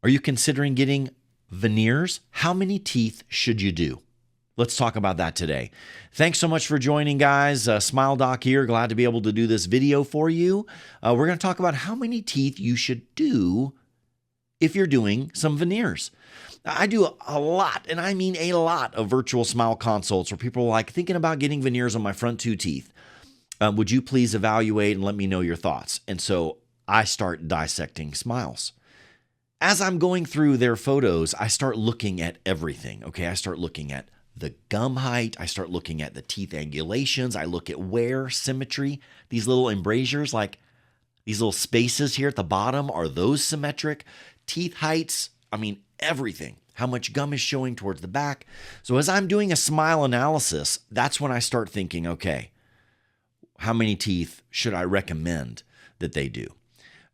Are you considering getting veneers? How many teeth should you do? Let's talk about that today. Thanks so much for joining, guys. Smile Doc here. Glad to be able to do this video for you. We're going to talk about how many teeth you should do if you're doing some veneers. I do a lot, and I mean a lot, of virtual smile consults where people are like, thinking about getting veneers on my front two teeth. Would you please evaluate and let me know your thoughts? And so I start dissecting smiles. As I'm going through their photos, I start looking at everything. Okay, I start looking at the gum height. I start looking at the teeth angulations. I look at wear, symmetry. These little embrasures, like these little spaces here at the bottom, are those symmetric? Teeth heights, I mean, everything. How much gum is showing towards the back. So as I'm doing a smile analysis, that's when I start thinking, okay, how many teeth should I recommend that they do?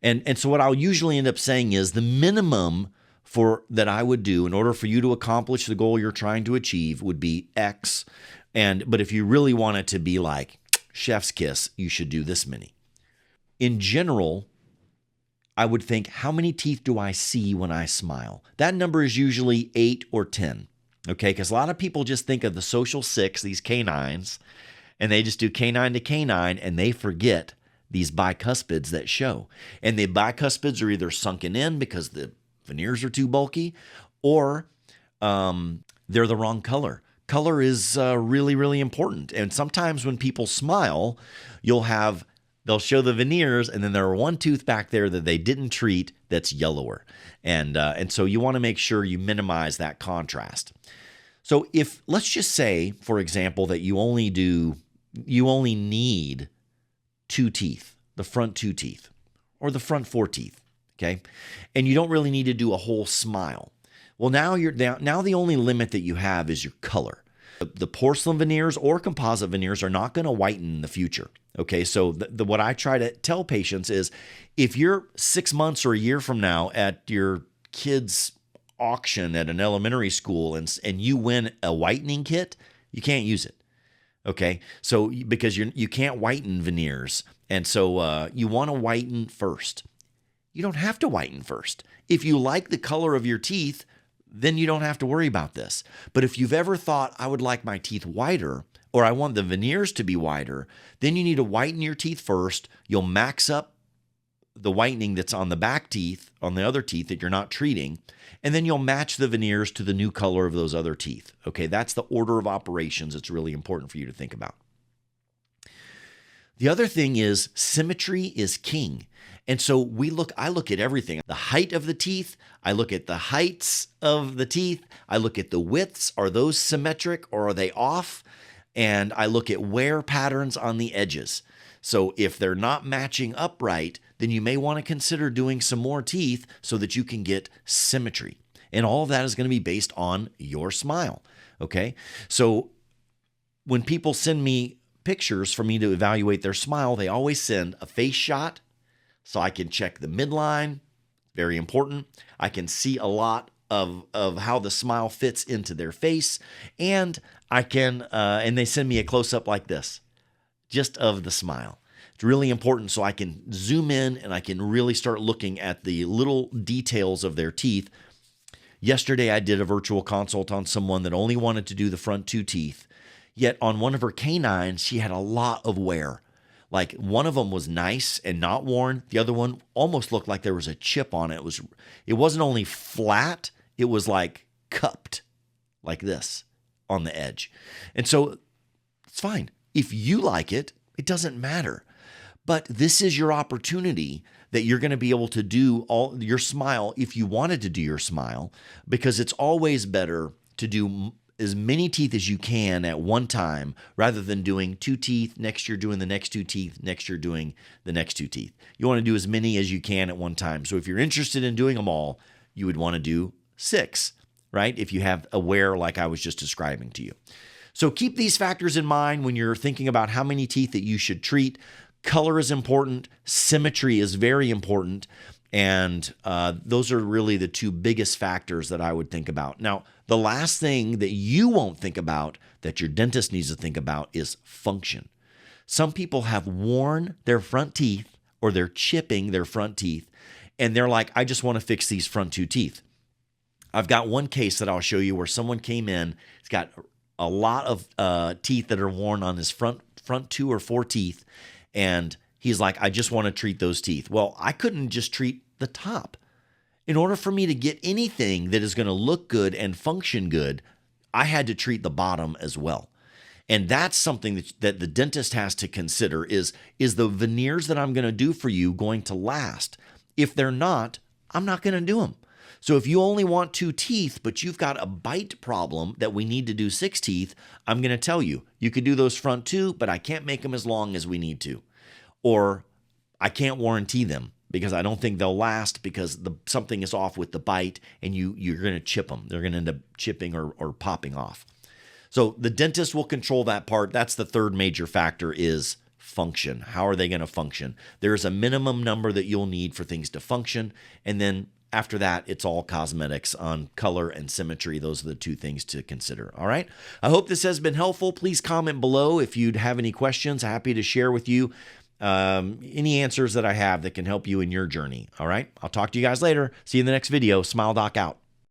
And so what I'll usually end up saying is the minimum that I would do in order for you to accomplish the goal you're trying to achieve would be X. But if you really want it to be like chef's kiss, you should do this many. In general, I would think, how many teeth do I see when I smile? That number is usually 8 or 10. Okay, because a lot of people just think of the social six, these canines, and they just do canine to canine, and they forget these bicuspids that show. And the bicuspids are either sunken in because the veneers are too bulky, or they're the wrong color. Color is really, really important. And sometimes when people smile, they'll show the veneers, and then there are one tooth back there that they didn't treat that's yellower. And so you want to make sure you minimize that contrast. So let's just say, for example, that you only need 2 teeth, the front 2 teeth, or the front 4 teeth, okay? And you don't really need to do a whole smile. Well, now the only limit that you have is your color. The porcelain veneers or composite veneers are not going to whiten in the future, okay? So what I try to tell patients is, if you're 6 months or a year from now at your kid's auction at an elementary school and you win a whitening kit, you can't use it. Okay, so because you can't whiten veneers, and so you want to whiten first. You don't have to whiten first. If you like the color of your teeth, then you don't have to worry about this. But if you've ever thought, I would like my teeth whiter, or I want the veneers to be whiter, then you need to whiten your teeth first. You'll max up the whitening that's on the back teeth, on the other teeth that you're not treating, and then you'll match the veneers to the new color of those other teeth. Okay, that's the order of operations. It's really important for you to think about. The other thing is, symmetry is king. And so I look at everything. The height of the teeth, I look at the heights of the teeth, I look at the widths. Are those symmetric or are they off? And I look at wear patterns on the edges. So if they're not matching up right, then you may want to consider doing some more teeth so that you can get symmetry. And all of that is going to be based on your smile, okay? So when people send me pictures for me to evaluate their smile, they always send a face shot so I can check the midline, very important. I can see a lot of how the smile fits into their face, and and they send me a close-up like this, just of the smile. It's really important so I can zoom in and I can really start looking at the little details of their teeth. Yesterday, I did a virtual consult on someone that only wanted to do the front 2 teeth, yet on one of her canines, she had a lot of wear. Like, one of them was nice and not worn. The other one almost looked like there was a chip on it. It wasn't only flat, it was like cupped like this on the edge. And so it's fine. If you like it, it doesn't matter. But this is your opportunity that you're going to be able to do all your smile if you wanted to do your smile, because it's always better to do as many teeth as you can at one time rather than doing 2 teeth, next year doing the next 2 teeth, next year doing the next 2 teeth. You want to do as many as you can at one time. So if you're interested in doing them all, you would want to do 6, right? If you have a wear like I was just describing to you. So keep these factors in mind when you're thinking about how many teeth that you should treat. Color is important. Symmetry is very important. And those are really the 2 biggest factors that I would think about. Now, the last thing that you won't think about that your dentist needs to think about is function. Some people have worn their front teeth or they're chipping their front teeth, and they're like, I just want to fix these front 2 teeth. I've got one case that I'll show you where someone came in. He's got a lot of teeth that are worn on his front 2 or 4 teeth, and he's like, I just want to treat those teeth. Well, I couldn't just treat the top. In order for me to get anything that is going to look good and function good, I had to treat the bottom as well. And that's something that the dentist has to consider is the veneers that I'm going to do for you going to last? If they're not, I'm not going to do them. So if you only want 2 teeth, but you've got a bite problem that we need to do 6 teeth, I'm going to tell you, you could do those front 2, but I can't make them as long as we need to. Or I can't warranty them because I don't think they'll last because something is off with the bite and you're going to chip them. They're going to end up chipping or popping off. So the dentist will control that part. That's the third major factor is function. How are they going to function? There's a minimum number that you'll need for things to function. And then after that, it's all cosmetics on color and symmetry. Those are the 2 things to consider. All right. I hope this has been helpful. Please comment below if you'd have any questions. Happy to share with you any answers that I have that can help you in your journey. All right. I'll talk to you guys later. See you in the next video. Smile Doc out.